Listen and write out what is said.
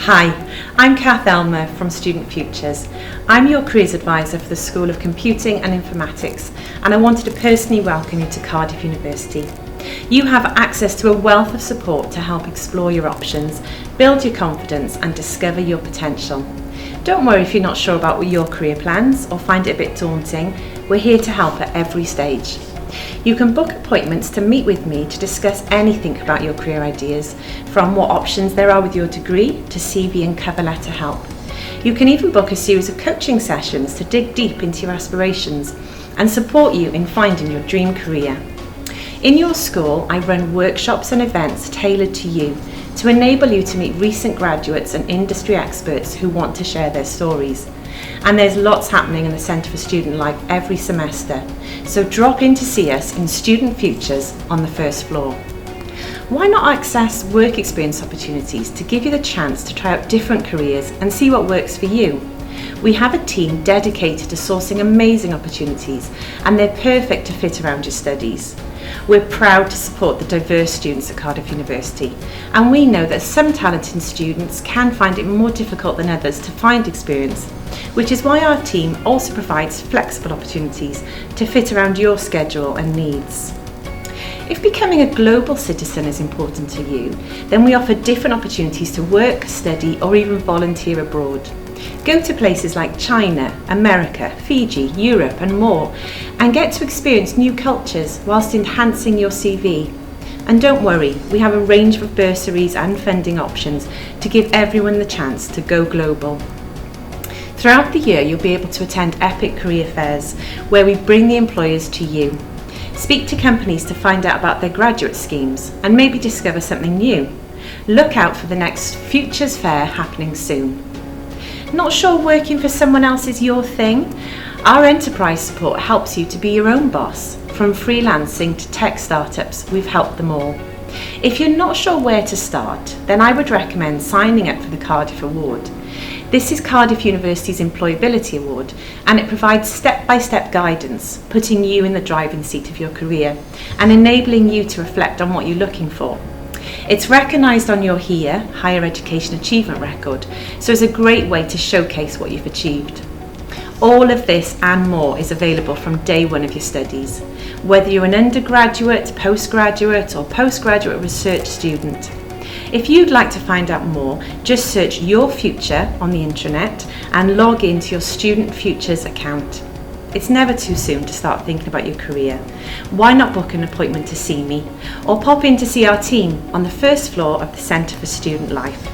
Hi, I'm Kath Elmer from Student Futures. I'm your careers advisor for the School of Computing and Informatics, and I wanted to personally welcome you to Cardiff University. You have access to a wealth of support to help explore your options, build your confidence and discover your potential. Don't worry if you're not sure about your career plans or find it a bit daunting. We're here to help at every stage. You can book appointments to meet with me to discuss anything about your career ideas, from what options there are with your degree to CV and cover letter help. You can even book a series of coaching sessions to dig deep into your aspirations and support you in finding your dream career. In your school, I run workshops and events tailored to you to enable you to meet recent graduates and industry experts who want to share their stories. And there's lots happening in the Centre for Student Life every semester, so drop in to see us in Student Futures on the first floor. Why not access work experience opportunities to give you the chance to try out different careers and see what works for you? We have a team dedicated to sourcing amazing opportunities, and they're perfect to fit around your studies. We're proud to support the diverse students at Cardiff University, and we know that some talented students can find it more difficult than others to find experience, which is why our team also provides flexible opportunities to fit around your schedule and needs. If becoming a global citizen is important to you, then we offer different opportunities to work, study, or even volunteer abroad. Go to places like China, America, Fiji, Europe and more, and get to experience new cultures whilst enhancing your CV. And don't worry, we have a range of bursaries and funding options to give everyone the chance to go global. Throughout the year, you'll be able to attend epic career fairs where we bring the employers to you. Speak to companies to find out about their graduate schemes and maybe discover something new. Look out for the next Futures Fair happening soon. Not sure working for someone else is your thing? Our enterprise support helps you to be your own boss. From freelancing to tech startups, we've helped them all. If you're not sure where to start, then I would recommend signing up for the Cardiff Award. This is Cardiff University's Employability Award, and it provides step-by-step guidance, putting you in the driving seat of your career and enabling you to reflect on what you're looking for. It's recognised on your HEAR, Higher Education Achievement Record, so it's a great way to showcase what you've achieved. All of this and more is available from day one of your studies, whether you're an undergraduate, postgraduate or postgraduate research student. If you'd like to find out more, just search Your Future on the intranet and log into your Student Futures account. It's never too soon to start thinking about your career. Why not book an appointment to see me or pop in to see our team on the first floor of the Centre for Student Life?